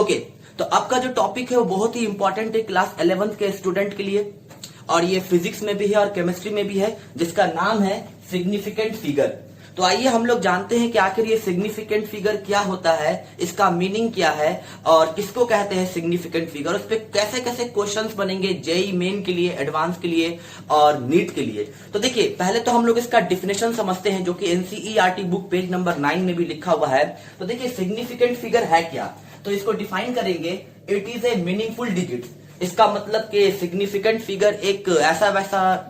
Okay, तो आपका जो टॉपिक है वो बहुत ही इंपॉर्टेंट है क्लास 11th के स्टूडेंट के लिए, और ये फिजिक्स में भी है और केमिस्ट्री में भी है, जिसका नाम है सिग्निफिकेंट फिगर। तो आइए हम लोग जानते हैं कि आखिर ये सिग्निफिकेंट फिगर क्या होता है, इसका मीनिंग क्या है और किसको कहते हैं सिग्निफिकेंट फिगर, उस पर कैसे कैसे क्वेश्चंस बनेंगे जेई मेन के लिए, एडवांस के लिए और नीट के लिए। तो देखिए, पहले तो हम लोग इसका डिफिनेशन समझते हैं, जो कि एनसीईआरटी बुक पेज नंबर 9 में भी लिखा हुआ है। तो देखिए, सिग्निफिकेंट फिगर है क्या, तो इसको डिफाइन करेंगे, it is a meaningful digit. इसका मतलब कि सिग्निफिकेंट फिगर एक ऐसा वैसा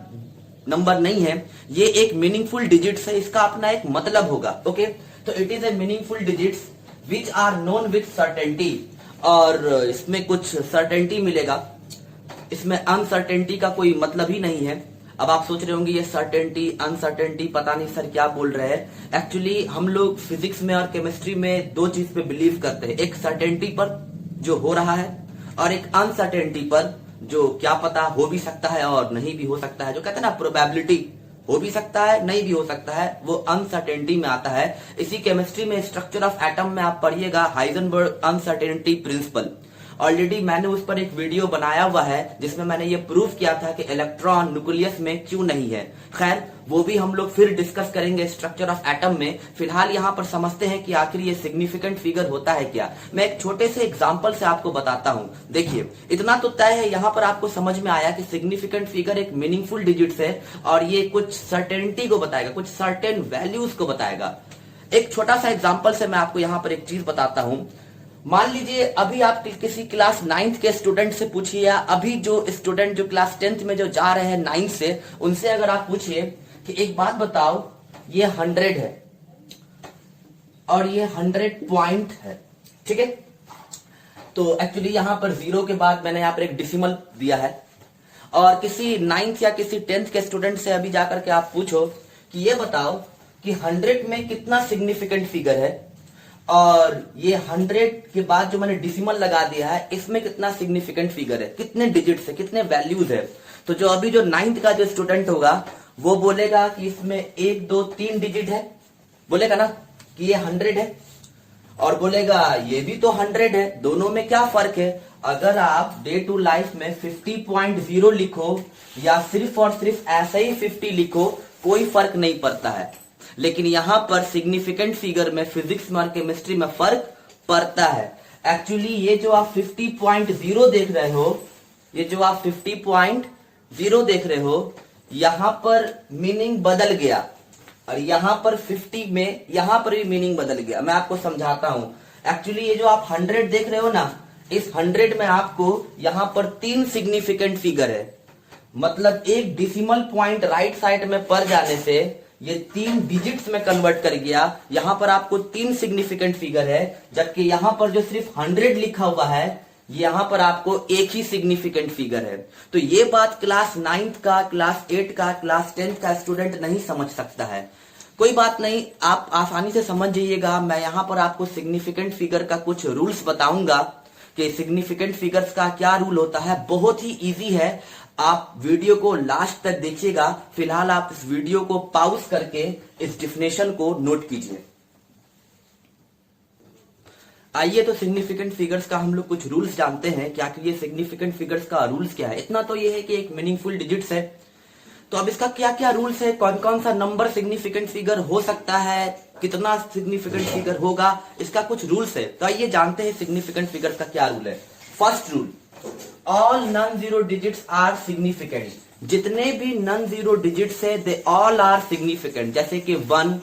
नंबर नहीं है, ये एक मीनिंगफुल डिजिट्स है, इसका अपना एक मतलब होगा। ओके, तो it is a meaningful digits which are known with certainty, और इसमें कुछ सर्टेनिटी मिलेगा, इसमें अनसर्टेनिटी का कोई मतलब ही नहीं है। अब आप सोच रहे होंगे ये सर्टेनिटी अनसर्टेनिटी पता नहीं सर क्या बोल रहे हैं। एक्चुअली हम लोग फिजिक्स में और केमिस्ट्री में दो चीज पे बिलीव करते हैं, एक सर्टेनिटी पर जो हो रहा है और एक अनसर्टेनिटी पर जो क्या पता हो भी सकता है और नहीं भी हो सकता है, जो कहते हैं ना प्रोबेबिलिटी, हो भी सकता है नहीं भी हो सकता है, वो अनसर्टेनिटी में आता है। इसी केमिस्ट्री में स्ट्रक्चर ऑफ एटम में आप पढ़िएगा हाइजेनबर्ग अनसर्टेनिटी प्रिंसिपल। ऑलरेडी मैंने उस पर एक वीडियो बनाया हुआ है जिसमें मैंने ये प्रूफ किया था कि इलेक्ट्रॉन न्यूक्लियस में क्यों नहीं है। खैर, वो भी हम लोग फिर डिस्कस करेंगे स्ट्रक्चर ऑफ एटम में। फिलहाल यहाँ पर समझते हैं कि आखिर ये सिग्निफिकेंट फिगर होता है क्या। मैं एक छोटे से एग्जांपल से आपको बताता हूँ। देखिए, इतना तो तय है, यहाँ पर आपको समझ में आया कि सिग्निफिकेंट फिगर एक मीनिंगफुल डिजिट्स है और ये कुछ सर्टेनिटी को बताएगा, कुछ सर्टेन वैल्यूज को बताएगा। एक छोटा सा एग्जाम्पल से मैं आपको यहाँ पर एक चीज बताता हूँ। मान लीजिए अभी आप किसी क्लास 9th के स्टूडेंट से पूछिए, या अभी जो स्टूडेंट जो क्लास 10th में जो जा रहे हैं 9th से, उनसे अगर आप पूछिए कि एक बात बताओ, ये 100 है और ये 100 पॉइंट है, ठीक है। तो एक्चुअली यहां पर 0 के बाद मैंने यहां पर एक डिसिमल दिया है, और किसी 9th या किसी 10th के स्टूडेंट से अभी जाकर के आप पूछो कि ये बताओ कि 100 में कितना सिग्निफिकेंट फिगर है, और ये 100 के बाद जो मैंने डिसिमल लगा दिया है इसमें कितना सिग्निफिकेंट फिगर है, कितने डिजिट्स है, कितने वैल्यूज है। तो जो अभी जो 9th का जो स्टूडेंट होगा वो बोलेगा कि इसमें 1 2 3 डिजिट है, बोलेगा ना कि ये 100 है, और बोलेगा ये भी तो 100 है। दोनों में क्या फर्क है? अगर आप डे टू लाइफ में 50.0 लिखो या सिर्फ और सिर्फ ऐसे ही 50 लिखो, कोई फर्क नहीं पड़ता है। लेकिन यहां पर सिग्निफिकेंट फिगर में फिजिक्स में और केमिस्ट्री में फर्क पड़ता है। एक्चुअली ये जो आप 50.0 देख रहे हो, ये जो आप 50.0 देख रहे हो, यहां पर मीनिंग बदल गया, और यहां पर 50 में यहां पर भी मीनिंग बदल गया। मैं आपको समझाता हूं। एक्चुअली ये जो आप 100 देख रहे हो ना, इस 100 में आपको यहां पर 3 सिग्निफिकेंट फिगर है, मतलब एक डिसिमल पॉइंट राइट साइड में पड़ जाने से ये 3 डिजिट्स में कन्वर्ट कर गया। यहां पर आपको 3 सिग्निफिकेंट फिगर है, जबकि यहां पर जो सिर्फ 100 लिखा हुआ है, यहां पर आपको एक ही सिग्निफिकेंट फिगर है। तो ये बात क्लास 9th का, क्लास 8 का, क्लास 10th का स्टूडेंट नहीं समझ सकता है। कोई बात नहीं, आप आसानी से समझ जाइएगा। मैं यहां पर आपको सिग्निफिकेंट फिगर का कुछ रूल्स बताऊंगा कि सिग्निफिकेंट फिगर्स का क्या रूल होता है। बहुत ही इजी है, आप वीडियो को लास्ट तक देखिएगा। फिलहाल आप इस वीडियो को पॉज करके इस डिफिनेशन को नोट कीजिए। आइए, तो सिग्निफिकेंट फिगर्स का हम लोग कुछ रूल्स जानते हैं। क्या कि ये सिग्निफिकेंट फिगर्स का रूल्स क्या है? इतना तो ये है कि एक मीनिंगफुल डिजिट्स है। तो अब इसका क्या क्या रूल्स है, कौन कौन सा नंबर सिग्निफिकेंट फिगर हो सकता है, कितना सिग्निफिकेंट फिगर होगा, इसका कुछ रूल्स है। तो आइए जानते हैं सिग्निफिकेंट फिगर का क्या रूल है। First rule, all non zero digits are significant. जितने भी नॉन जीरो डिजिट्स है, दे ऑल आर सिग्निफिकेंट। जैसे कि 1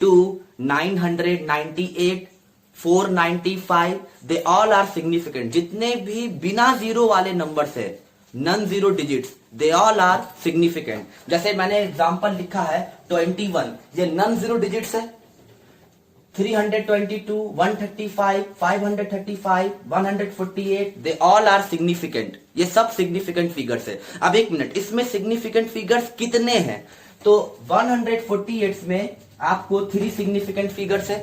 2 998 495, दे ऑल आर सिग्निफिकेंट। जितने भी बिना जीरो वाले नंबर्स है, non zero digits, they all are significant. जैसे मैंने एग्जांपल लिखा है 21, ये नॉन जीरो डिजिट्स है। 322, 135, 535, 148, दे ऑल आर सिग्निफिकेंट। ये सब सिग्निफिकेंट फिगर्स है। अब एक मिनट, इसमें सिग्निफिकेंट फिगर्स कितने हैं? तो 148 में आपको 3 सिग्निफिकेंट फिगर्स है,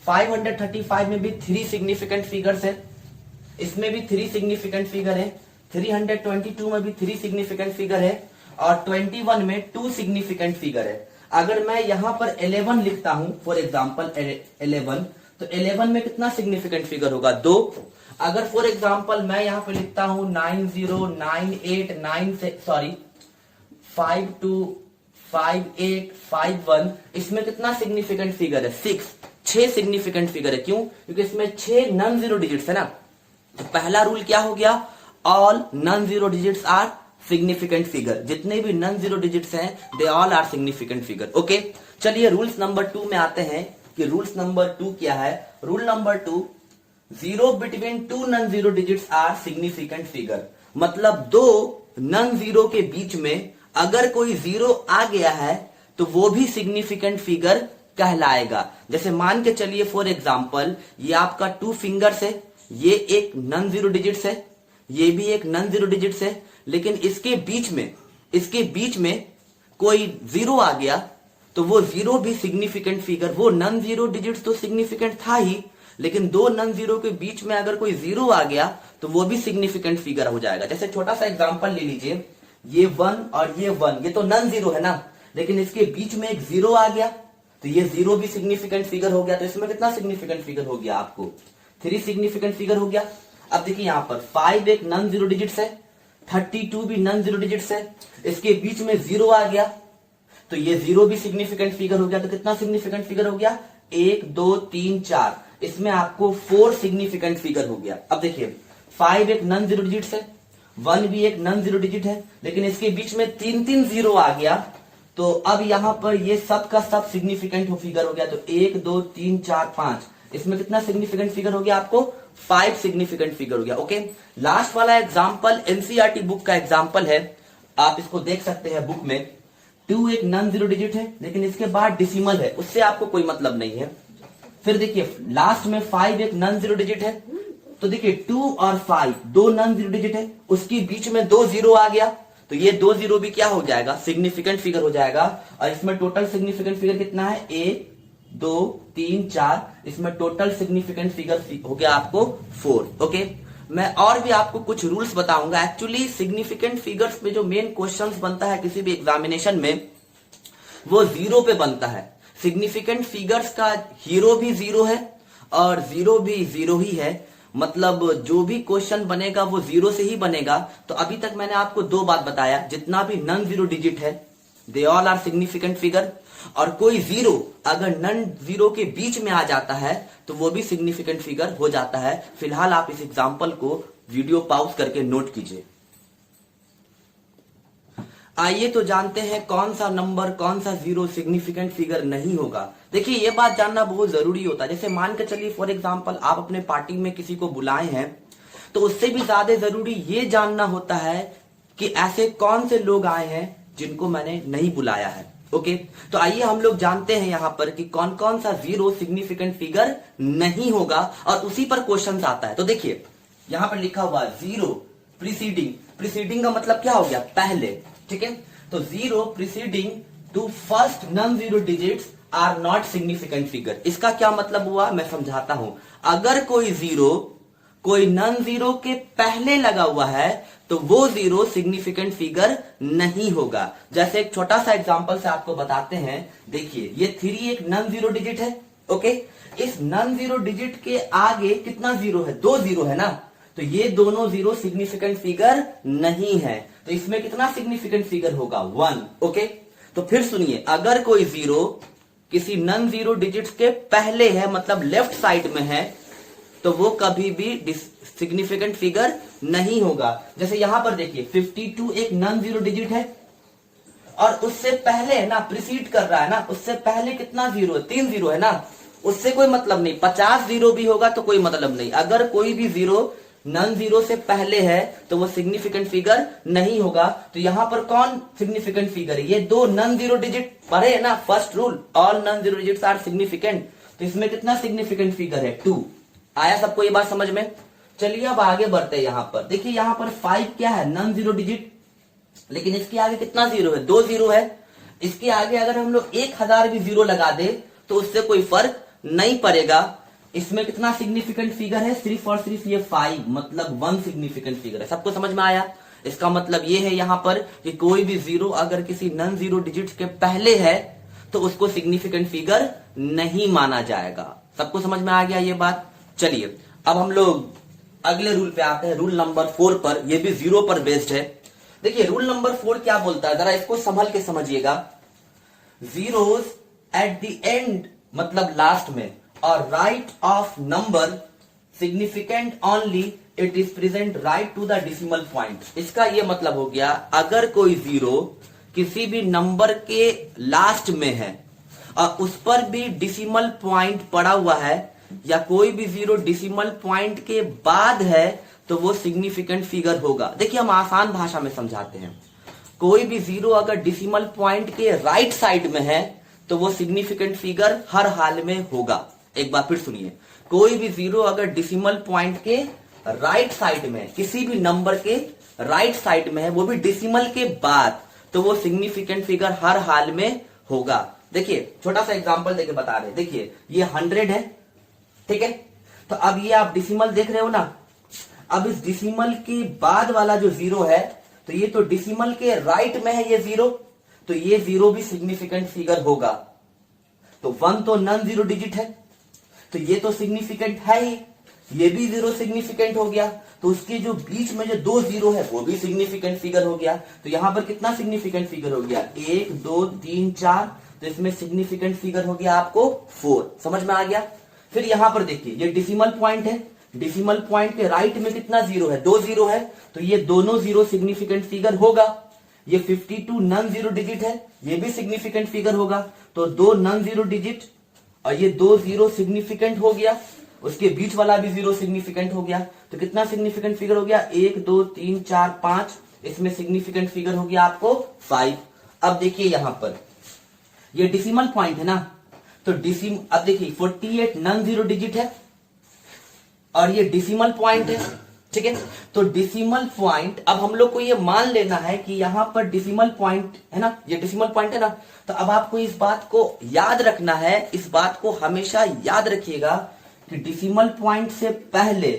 535 में भी 3 सिग्निफिकेंट फिगर्स है, इसमें भी 3 सिग्निफिकेंट फिगर है, 322 में भी 3 सिग्निफिकेंट फिगर है, और 21 में 2 सिग्निफिकेंट फिगर है। अगर मैं यहां पर 11 लिखता हूं, फॉर एग्जांपल 11, तो 11 में कितना सिग्निफिकेंट फिगर होगा? 2, अगर फॉर एग्जाम्पल मैं यहां पे लिखता हूं 525851, इसमें कितना सिग्निफिकेंट फिगर है? 6 सिग्निफिकेंट फिगर है। क्यों? क्योंकि इसमें 6 नॉन जीरो डिजिट्स है ना। तो पहला रूल क्या हो गया? All non zero digits are significant figure. जितने भी नॉन जीरो डिजिट्स हैं they all are significant figure. Okay, चलिए रूल्स नंबर 2 में आते हैं कि रूल्स नंबर 2 क्या है। Rule number 2, 0 between 2 non zero digits are significant figure. मतलब दो नॉन जीरो के बीच में अगर कोई जीरो आ गया है तो वो भी सिग्निफिकेंट फिगर कहलाएगा। जैसे मान के चलिए फॉर एग्जाम्पल ये आपका 2 फिंगर्स है, ये एक नॉन जीरो डिजिट्स है, ये भी एक नॉन जीरो डिजिट्स है, लेकिन इसके बीच में कोई जीरो आ गया तो वो जीरो भी सिग्निफिकेंट फिगर। वो नॉन जीरो डिजिट्स तो सिग्निफिकेंट था ही, लेकिन दो नॉन जीरो के बीच में अगर कोई जीरो आ गया तो वो भी सिग्निफिकेंट फिगर हो जाएगा। जैसे छोटा सा एग्जांपल ले लीजिए, ये 1 और ये 1, ये तो नॉन जीरो है ना, लेकिन इसके बीच में एक जीरो आ गया तो ये जीरो भी सिग्निफिकेंट फिगर हो गया। तो इसमें कितना सिग्निफिकेंट फिगर हो गया? आपको 3 सिग्निफिकेंट फिगर हो गया। अब देखिए यहां पर 5 एक नॉन जीरो डिजिट्स है, 32 भी नॉन जीरो डिजिट्स है, इसके बीच में जीरो आ गया तो ये जीरो भी सिग्निफिकेंट फिगर हो गया। तो कितना सिग्निफिकेंट फिगर हो गया? 1 2 3 4, इसमें आपको 4 सिग्निफिकेंट फिगर हो गया। अब देखिए 5 एक नॉन जीरो डिजिट है, 1 भी एक नॉन जीरो डिजिट है, लेकिन इसके बीच में 3 जीरो आ गया तो अब यहां पर ये सब का सब सिग्निफिकेंट फिगर हो गया। तो 1 2 3 4 5, इसमें कितना सिग्निफिकेंट फिगर हो गया? आपको 5 सिग्निफिकेंट फिगर हो गया। ओके, लास्ट वाला एग्जाम्पल एनसीईआरटी बुक का एग्जाम्पल है, आप इसको देख सकते हैं बुक में। 2 एक नॉन जीरो डिजिट है, लेकिन इसके बाद डिसिमल है, उससे आपको कोई मतलब नहीं है। फिर देखिए लास्ट में 5 एक नॉन जीरो डिजिट है, तो देखिए 2 और 5 दो नॉन जीरो डिजिट है, उसके बीच में 2 जीरो आ गया तो ये 2 जीरो भी क्या हो जाएगा? सिग्निफिकेंट फिगर हो जाएगा। और इसमें टोटल सिग्निफिकेंट फिगर कितना है? 1 2 3 4, इसमें टोटल सिग्निफिकेंट फिगर हो गया आपको 4। ओके, मैं और भी आपको कुछ रूल्स बताऊंगा। एक्चुअली सिग्निफिकेंट फिगर्स में जो मेन क्वेश्चंस बनता है किसी भी एग्जामिनेशन में वो जीरो पे बनता है। सिग्निफिकेंट फिगर्स का हीरो भी जीरो है और जीरो भी जीरो ही है, मतलब जो भी क्वेश्चन बनेगा वो जीरो से ही बनेगा। तो अभी तक मैंने आपको 2 बात बताया, जितना भी नॉन जीरो डिजिट है they all are significant figure, और कोई जीरो अगर नॉन जीरो के बीच में आ जाता है तो वो भी सिग्निफिकेंट फिगर हो जाता है। फिलहाल आप इस एग्जांपल को वीडियो पॉज करके नोट कीजिए। आइए तो जानते हैं कौन सा नंबर, कौन सा जीरो सिग्निफिकेंट फिगर नहीं होगा। देखिए ये बात जानना बहुत जरूरी होता है। जैसे मान के चलिए फॉर एग्जांपल आप अपने पार्टी में किसी को बुलाए हैं, तो उससे भी ज्यादा जरूरी ये जानना होता है कि ऐसे कौन से लोग आए हैं जिनको मैंने नहीं बुलाया है। ओके, तो आइए हम लोग जानते हैं यहां पर कि कौन कौन सा जीरो सिग्निफिकेंट फिगर नहीं होगा, और उसी पर क्वेश्चन आता है। तो देखिए यहां पर लिखा हुआ जीरो प्रीसीडिंग, प्रीसीडिंग का मतलब क्या हो गया? पहले, ठीक है। तो zero preceding to first non zero digits are not significant figure. इसका क्या मतलब हुआ मैं समझाता हूं। अगर कोई जीरो कोई नॉन जीरो के पहले लगा हुआ है तो वो जीरो सिग्निफिकेंट फिगर नहीं होगा। जैसे एक छोटा सा एग्जांपल से आपको बताते हैं। देखिए ये 3 एक नॉन जीरो डिजिट है। ओके, इस नॉन जीरो डिजिट के आगे कितना जीरो है? 2 जीरो है ना, तो ये दोनों जीरो सिग्निफिकेंट फिगर नहीं है। तो इसमें कितना सिग्निफिकेंट फिगर होगा? 1। ओके, तो फिर सुनिए, अगर कोई जीरो किसी नॉन जीरो डिजिट्स के पहले है, मतलब लेफ्ट साइड में है, तो वो कभी भी सिग्निफिकेंट फिगर नहीं होगा। जैसे यहां पर देखिए 52 एक नॉन जीरो डिजिट है और उससे पहले है ना, प्रीसीड कर रहा है ना, उससे पहले कितना जीरो है? 3 जीरो है ना, उससे कोई मतलब नहीं। 50 जीरो भी होगा तो कोई मतलब नहीं। अगर कोई भी जीरो नॉन जीरो से पहले है तो वो सिग्निफिकेंट फिगर नहीं होगा। तो यहां पर कौन सिग्निफिकेंट फिगर है? ये 2 नॉन जीरो डिजिट पढ़े है ना, first rule all non zero digits are significant. तो इसमें कितना सिग्निफिकेंट फिगर है? 2। आया सबको ये बात समझ में? चलिए अब आगे बढ़ते हैं। यहां पर देखिए, यहां पर 5 क्या है? नॉन जीरो डिजिट, लेकिन इसके आगे कितना जीरो है? 2 जीरो है। इसके आगे अगर हम लोग 1000 भी जीरो लगा दे तो उससे कोई फर्क नहीं पड़ेगा। इसमें कितना सिग्निफिकेंट फिगर है? सिर्फ और सिर्फ ये 5, मतलब 1 सिग्निफिकेंट फिगर है। सबको समझ में आया? इसका मतलब ये है यहां पर कि कोई भी जीरो अगर किसी नॉन जीरो डिजिट के पहले है तो उसको सिग्निफिकेंट फिगर नहीं माना जाएगा। सबको समझ में आ गया ये बात? चलिए अब हम लोग अगले रूल पे आते हैं, रूल नंबर 4 पर। ये भी 0 पर बेस्ड है। देखिए रूल नंबर 4 क्या बोलता है, जरा इसको संभल के समझिएगा। जीरोस एट द एंड मतलब लास्ट में, और right of number significant only it is present right to the decimal point. इसका ये मतलब हो गया, अगर कोई जीरो किसी भी नंबर के लास्ट में है और उस पर भी डेसिमल पॉइंट पड़ा हुआ है, या कोई भी जीरो डेसिमल पॉइंट के बाद है, तो वो सिग्निफिकेंट फिगर होगा। देखिए हम आसान भाषा में समझाते हैं। कोई भी जीरो अगर डेसिमल पॉइंट के राइट साइड में है तो वो सिग्निफिकेंट फिगर हर हाल में होगा। एक बार फिर सुनिए, कोई भी जीरो अगर डेसिमल पॉइंट के राइट साइड में, किसी भी नंबर के राइट साइड में है, वो भी डेसिमल के बाद, तो वो सिग्निफिकेंट फिगर हर हाल में होगा। देखिए छोटा सा एग्जांपल देके बता रहे, देखिए ये 100 है, ठीक है। तो अब ये आप डेसिमल देख रहे हो ना, अब इस डेसिमल के बाद वाला जो जीरो है, तो ये तो डेसिमल के राइट में है ये जीरो, तो ये जीरो भी सिग्निफिकेंट फिगर होगा। तो 1 तो नॉन जीरो डिजिट है, तो ये तो सिग्निफिकेंट है ही, ये भी जीरो सिग्निफिकेंट हो गया, तो उसके जो बीच में जो 2 जीरो है वो भी सिग्निफिकेंट फिगर हो गया। तो यहां पर कितना सिग्निफिकेंट फिगर हो गया, 1 2 3 4, तो इसमें सिग्निफिकेंट फिगर हो गया आपको 4। समझ में आ गया। फिर यहां पर देखिए ये डेसिमल पॉइंट है, डेसिमल पॉइंट के राइट में कितना जीरो है, 2 जीरो है, तो ये दोनों जीरो सिग्निफिकेंट फिगर होगा। ये 52 नॉन जीरो डिजिट है, ये भी सिग्निफिकेंट फिगर होगा। तो 2 नॉन जीरो डिजिट और ये 2 जीरो सिग्निफिकेंट हो गया, उसके बीच वाला भी जीरो सिग्निफिकेंट हो गया। तो कितना सिग्निफिकेंट फिगर हो गया, 1 2 3 4 5, इसमें सिग्निफिकेंट फिगर हो गया आपको 5। अब देखिए यहां पर ये डेसिमल पॉइंट है ना, तो अब देखिए 48 नॉन जीरो डिजिट है और ये डेसिमल पॉइंट है, ठीक है। तो डेसिमल पॉइंट, अब हम लोग को ये मान लेना है कि यहां पर डेसिमल पॉइंट है ना, ये डेसिमल पॉइंट है ना। तो अब आपको इस बात को याद रखना है, इस बात को हमेशा याद रखिएगा कि डेसिमल पॉइंट से पहले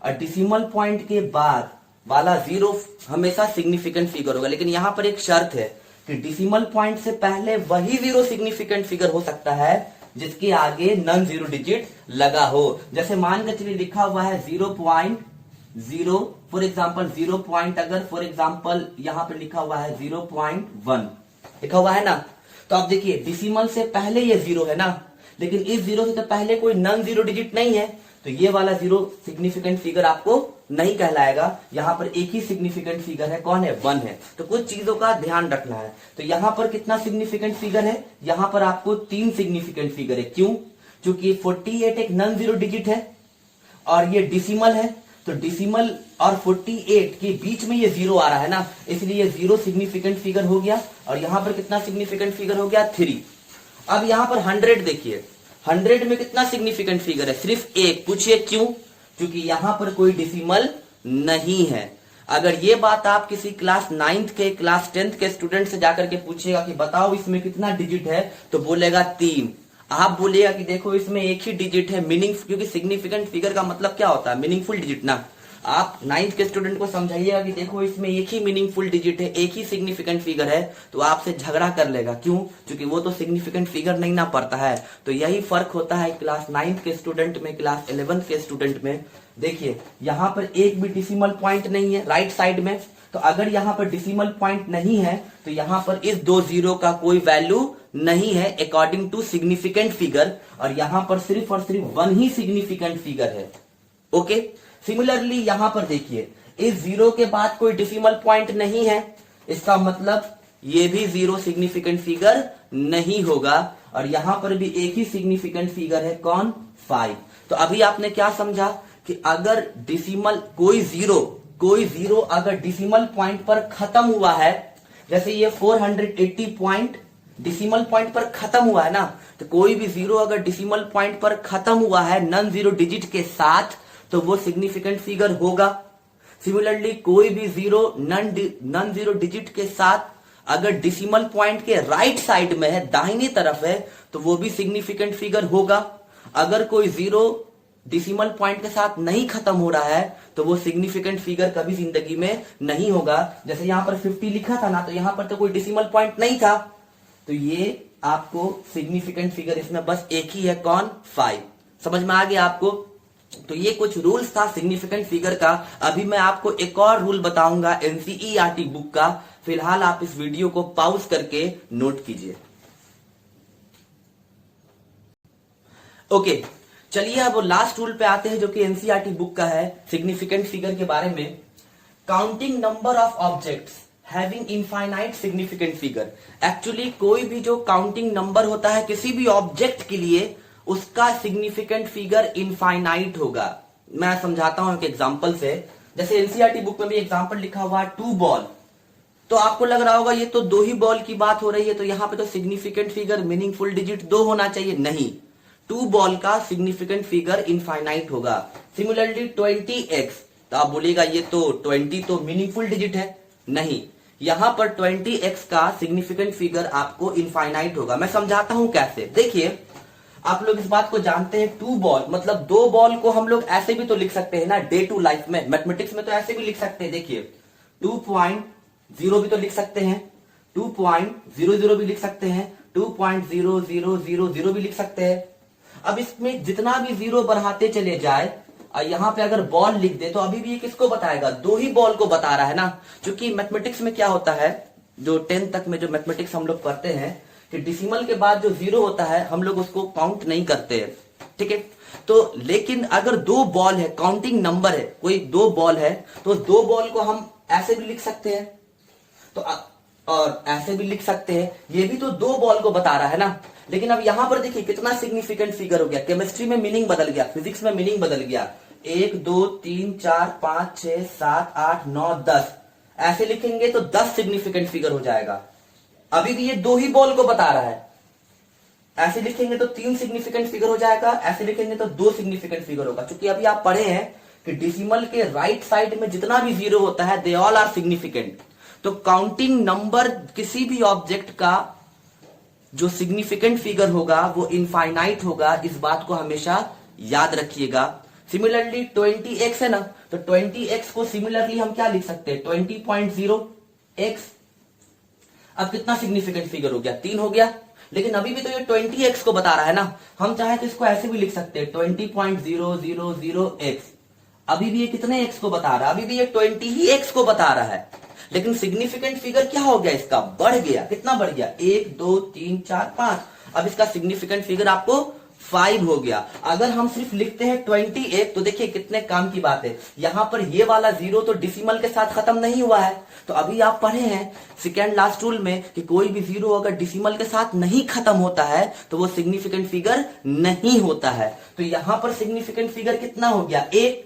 और डेसिमल पॉइंट के बाद वाला जीरो हमेशा सिग्निफिकेंट फिगर होगा। लेकिन यहां पर एक शर्त है कि डेसिमल पॉइंट से पहले वही जीरो सिग्निफिकेंट फिगर हो सकता है जिसके आगे नॉन जीरो डिजिट लगा हो। जैसे मान के चलिए लिखा हुआ है 0.0, फॉर एग्जाम्पल 0 पॉइंट, अगर फॉर एग्जाम्पल यहां पर लिखा हुआ है 0.1 लिखा हुआ है ना, तो आप देखिए डेसिमल से पहले ये जीरो है ना, लेकिन इस जीरो से तो पहले कोई नॉन जीरो डिजिट नहीं है, तो ये वाला जीरो सिग्निफिकेंट फिगर आपको नहीं कहलाएगा। यहां पर एक ही सिग्निफिकेंट फिगर है, कौन है, 1 है। तो कुछ चीजों का ध्यान रखना है। तो यहां पर कितना सिग्निफिकेंट फिगर है, यहां पर आपको 3 सिग्निफिकेंट फिगर है। क्यों? क्योंकि 48 एक नॉन जीरो डिजिट है और ये डेसिमल है, तो डेसिमल और 48 के बीच में ये जीरो आ रहा है ना, इसलिए ये जीरो सिग्निफिकेंट फिगर हो गया। और यहां पर कितना सिग्निफिकेंट फिगर हो गया, 3। अब यहां पर 100 देखिए, 100 में कितना सिग्निफिकेंट फिगर है, सिर्फ 1। पूछिए क्यों? क्योंकि यहां पर कोई डेसिमल नहीं है। अगर ये बात आप किसी क्लास 9th के, क्लास 10th के स्टूडेंट से जाकर के पूछेगा कि बताओ इसमें कितना डिजिट है, तो बोलेगा 3। आप बोलेगा कि देखो इसमें एक ही डिजिट है, मीनिंग, क्योंकि सिग्निफिकेंट फिगर का मतलब क्या होता है, मीनिंगफुल डिजिट ना। आप 9th के स्टूडेंट को समझाइएगा कि देखो इसमें एक ही मीनिंगफुल डिजिट है, एक ही सिग्निफिकेंट फिगर है, तो आपसे झगड़ा कर लेगा। क्यों? क्योंकि वो तो सिग्निफिकेंट फिगर नहीं ना पड़ता है। तो यही फर्क होता है क्लास 9th के स्टूडेंट में, क्लास 11th के स्टूडेंट में। देखिए यहां पर एक भी डेसिमल पॉइंट नहीं है राइट साइड में, तो अगर यहां पर डेसिमल पॉइंट नहीं है तो यहां पर इस 2 जीरो का कोई वैल्यू नहीं है अकॉर्डिंग टू सिग्निफिकेंट फिगर, और यहां पर सिर्फ और सिर्फ 1 ही सिग्निफिकेंट फिगर है। ओके, सिमिलरली यहां पर देखिए इस जीरो के बाद कोई डेसिमल पॉइंट नहीं है, इसका मतलब ये भी जीरो सिग्निफिकेंट फिगर नहीं होगा। और यहां पर भी एक ही सिग्निफिकेंट फिगर है, कौन, 5। तो अभी आपने क्या समझा कि अगर डेसिमल कोई जीरो अगर डेसिमल पॉइंट पर खत्म हुआ है, जैसे ये 480 पॉइंट डेसिमल पॉइंट पर खत्म हुआ है ना, तो कोई भी जीरो अगर डेसिमल पॉइंट पर खत्म हुआ है नॉन जीरो डिजिट के साथ, तो वो सिग्निफिकेंट फिगर होगा। सिमिलरली कोई भी जीरो नॉन जीरो डिजिट के साथ अगर डेसिमल पॉइंट के राइट साइड में है, दाहिनी तरफ है, तो वो भी सिग्निफिकेंट फिगर होगा। अगर कोई जीरो डेसिमल पॉइंट के साथ नहीं खत्म हो रहा है, तो वो सिग्निफिकेंट फिगर कभी जिंदगी में नहीं होगा। जैसे यहां पर 50 लिखा था ना, तो यहां पर तो कोई डेसिमल पॉइंट नहीं था, तो ये आपको सिग्निफिकेंट फिगर इसमें बस एक ही है, कौन, 5। समझ में आ गया आपको? तो ये कुछ रूल्स था सिग्निफिकेंट फिगर का। अभी मैं आपको एक और रूल बताऊंगा एनसीईआरटी बुक का। फिलहाल आप इस वीडियो को पॉज करके नोट कीजिए। ओके, चलिए अब लास्ट रूल पे आते हैं जो कि एनसीईआरटी बुक का है सिग्निफिकेंट फिगर के बारे में। Counting number of objects having infinite significant figure. Actually कोई भी जो काउंटिंग नंबर होता है किसी भी ऑब्जेक्ट के लिए, उसका सिग्निफिकेंट फिगर इनफाइनाइट होगा। मैं समझाता हूं एक एग्जांपल से। जैसे एनसीईआरटी बुक में भी एग्जांपल लिखा हुआ है 2 बॉल, तो आपको लग रहा होगा ये तो 2 ही बॉल की बात हो रही है, तो यहां पे तो सिग्निफिकेंट फिगर मीनिंगफुल डिजिट 2 होना चाहिए। नहीं, 2 बॉल का सिग्निफिकेंट फिगर इनफाइनाइट होगा। सिमिलरली 20x, तो आप बोलेगा ये तो 20 तो मीनिंगफुल डिजिट है। नहीं, यहां पर 20x का सिग्निफिकेंट फिगर आपको इनफाइनाइट होगा। मैं समझाता हूं कैसे। देखिए, आप लोग इस बात को जानते हैं 2 बॉल मतलब 2 बॉल को हम लोग ऐसे भी तो लिख सकते हैं ना, डे टू लाइफ में, मैथमेटिक्स में तो ऐसे भी लिख सकते हैं। देखिए 2.0 भी तो लिख सकते हैं, 2.00 भी लिख सकते हैं, 2.0000 भी लिख सकते हैं। अब इसमें जितना भी जीरो बढ़ाते चले जाए, और यहां पे अगर बॉल लिख दे तो अभी भी ये किसको बताएगा? 2 ही बॉल को बता रहा है ना। क्योंकि मैथमेटिक्स में क्या होता है, जो 10 तक में जो मैथमेटिक्स हम लोग पढ़ते हैं कि डिसिमल के बाद जो 0 होता है हम लोग उसको काउंट नहीं करते हैं, ठीक है। तो लेकिन अगर 2 बॉल है, काउंटिंग नंबर है, कोई 2 बॉल है, तो 2 बॉल को हम ऐसे भी लिख सकते हैं, तो और ऐसे भी लिख सकते हैं। ये भी तो 2 बॉल को बता रहा है ना। लेकिन अब यहां पर देखिए कितना सिग्निफिकेंट फिगर हो गया। केमिस्ट्री में मीनिंग बदल गया, फिजिक्स में मीनिंग बदल गया। 1 2 3 4 5 6 7 8 9 10 ऐसे लिखेंगे तो 10 सिग्निफिकेंट फिगर हो जाएगा। अभी भी ये 2 ही बॉल को बता रहा है। ऐसे लिखेंगे तो 3 सिग्निफिकेंट फिगर हो जाएगा, ऐसे लिखेंगे तो 2 सिग्निफिकेंट फिगर होगा। क्योंकि अभी आप पढ़े हैं कि डिसिमल के राइट साइड में जितना भी 0 होता है दे ऑल आर सिग्निफिकेंट। तो काउंटिंग नंबर किसी भी ऑब्जेक्ट का जो सिग्निफिकेंट फिगर होगा वो इनफाइनाइट होगा। इस बात को हमेशा याद रखिएगा। सिमिलरली 20x है ना, तो 20x को सिमिलरली हम क्या लिख सकते हैं? 20.0x। अब कितना सिग्निफिकेंट फिगर हो गया? 3 हो गया। लेकिन अभी भी तो ये 20x को बता रहा है ना। हम चाहे तो इसको ऐसे भी लिख सकते हैं 20.000x। अभी भी ये कितने x को बता रहा है? अभी भी ये 20 ही x को बता रहा है। लेकिन सिग्निफिकेंट फिगर क्या हो गया? इसका बढ़ गया। कितना बढ़ गया? 1 2 3 4 5। अब इसका सिग्निफिकेंट फिगर आपको 5 हो गया। अगर हम सिर्फ लिखते हैं 28 तो देखिए कितने काम की बात है। यहां पर ये वाला 0 तो डिसिमल के साथ खत्म नहीं हुआ है। तो अभी आप पढ़े हैं सेकेंड लास्ट रूल में कि कोई भी 0 अगर डिसिमल के साथ नहीं खत्म होता है तो वो सिग्निफिकेंट फिगर नहीं होता है। तो यहां पर सिग्निफिकेंट फिगर कितना हो गया? 1।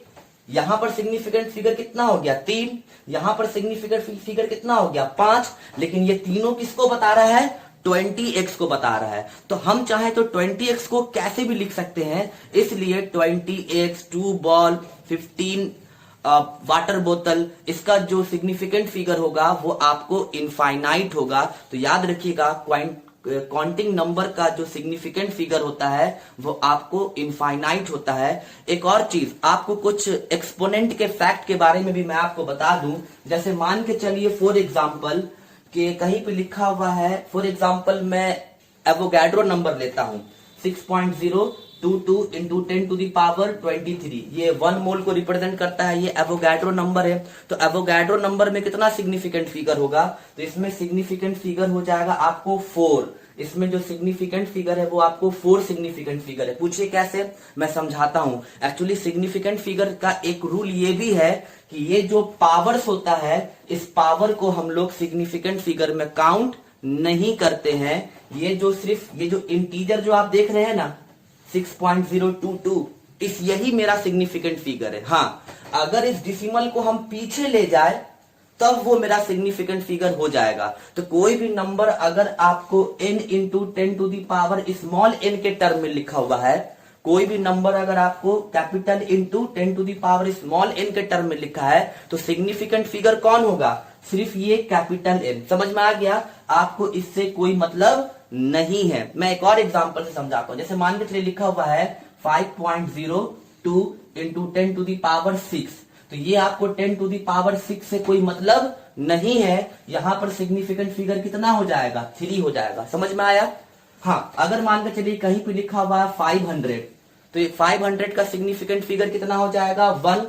यहां पर सिग्निफिकेंट फिगर कितना हो गया? 3। यहां पर सिग्निफिकेंट फिगर कितना हो गया? 5। लेकिन ये तीनों किसको बता रहा है? 20x को बता रहा है। तो हम चाहे तो 20x को कैसे भी लिख सकते हैं, इसलिए 20x 2 बॉल 15 वाटर बोतल, इसका जो सिग्निफिकेंट फिगर होगा वो आपको इनफाइनाइट होगा। तो याद रखिएगा काउंटिंग नंबर का जो सिग्निफिकेंट फिगर होता है वो आपको इनफाइनाइट होता है। एक और चीज, आपको कुछ एक्सपोनेंट के फैक्ट के बारे में भी मैं आपको बता दूं। जैसे मान के चलिए फॉर एग्जांपल कि कहीं पे लिखा हुआ है, फॉर एग्जांपल मैं एवोगैड्रो नंबर लेता हूं 6.022 इंटू 10 टू द पावर 23। ये 1 मोल को रिप्रेजेंट करता है, ये एवोगैड्रो नंबर है। तो एवोगैड्रो नंबर में कितना सिग्निफिकेंट फिगर होगा? तो इसमें सिग्निफिकेंट फिगर हो जाएगा आपको 4। इसमें जो सिग्निफिकेंट फिगर है वो आपको 4 सिग्निफिकेंट फिगर है। पूछिए कैसे? मैं समझाता हूं। एक्चुअली सिग्निफिकेंट फिगर का एक रूल ये भी है कि ये जो पावर्स होता है, इस पावर को हम लोग सिग्निफिकेंट फिगर में काउंट नहीं करते हैं। ये जो सिर्फ ये जो इंटीजर जो आप देख रहे हैं ना 6.022, इस यही मेरा सिग्निफिकेंट फिगर है। हाँ, अगर इस डिसिमल को हम पीछे ले जाए तब वो मेरा सिग्निफिकेंट फिगर हो जाएगा। तो कोई भी नंबर अगर आपको n into 10 to the power small n के टर्म में लिखा हुआ है, कोई भी नंबर अगर आपको capital into 10 to the power small n के टर्म में लिखा है तो सिग्निफिकेंट फिगर कौन होगा? सिर्फ ये कैपिटल N। समझ में आ गया? आपको इससे कोई मतलब नहीं है। मैं एक और एग्जांपल से समझाता हूं। जैसे मान के चलिए लिखा हुआ है 5.02 इंटू 10 टू दी पावर 6, तो ये आपको 10 टू दी पावर 6 से कोई मतलब नहीं है। यहां पर सिग्निफिकेंट फिगर कितना हो जाएगा? 3 हो जाएगा। समझ में आया? हाँ, अगर मान के चलिए कहीं पे लिखा हुआ है 500, तो ये 500 का सिग्निफिकेंट फिगर कितना हो जाएगा 1।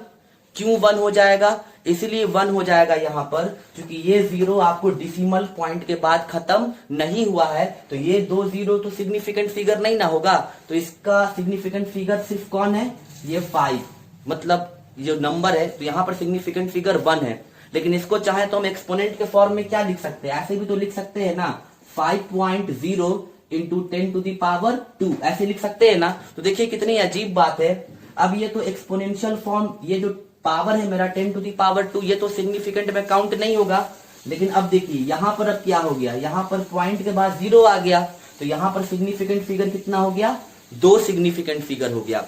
क्यों 1 हो जाएगा? इसलिए 1 हो जाएगा यहाँ पर क्योंकि ये 0 आपको डिसिमल पॉइंट के बाद खत्म नहीं हुआ है, तो ये 2 0 तो सिग्निफिकेंट फिगर नहीं ना होगा। तो इसका सिग्निफिकेंट फिगर सिर्फ कौन है? ये 5, मतलब जो नंबर है, तो यहाँ पर सिग्निफिकेंट फिगर 1 है। लेकिन इसको चाहे तो हम एक्सपोनेंट के फॉर्म में क्या लिख सकते हैं? ऐसे भी तो लिख सकते हैं ना, 5.0 इंटू 10 टू द पावर 2, ऐसे लिख सकते हैं ना। तो देखिए कितनी अजीब बात है। अब ये तो एक्सपोनेंशियल फॉर्म, ये जो पावर है मेरा 10 टू द पावर 2, ये तो सिग्निफिकेंट में काउंट नहीं होगा। लेकिन अब देखिए यहाँ पर अब क्या हो गया, यहाँ पर पॉइंट के बाद 0 आ गया, तो यहाँ पर सिग्निफिकेंट फिगर कितना हो गया? 2 सिग्निफिकेंट फिगर हो गया।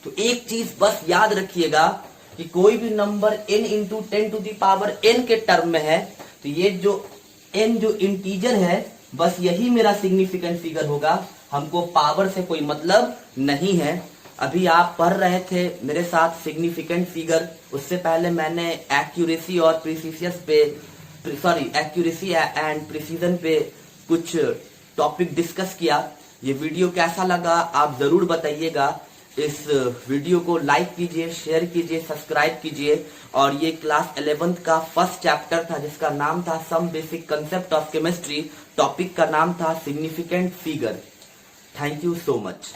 तो एक चीज बस याद रखिएगा कि कोई भी number n into 10 to the power n के टर्म में है, तो ये जो n जो इंटीजर है, बस यही मेरा सिग्निफिकेंट फिगर होगा। हमको पावर से कोई मतलब नहीं है। अभी आप पढ़ रहे थे मेरे साथ सिग्निफिकेंट फिगर, उससे पहले मैंने एक्यूरेसी और प्रिसीजन पे एक्यूरेसी एंड प्रिसीजन पे कुछ टॉपिक डिस्कस किया। ये वीडियो कैसा लगा आप जरूर बताइएगा। इस वीडियो को लाइक कीजिए, शेयर कीजिए, सब्सक्राइब कीजिए। और ये क्लास 11th का फर्स्ट चैप्टर था जिसका नाम था some basic concept of chemistry. Topic का नाम था significant figure. Thank you so much.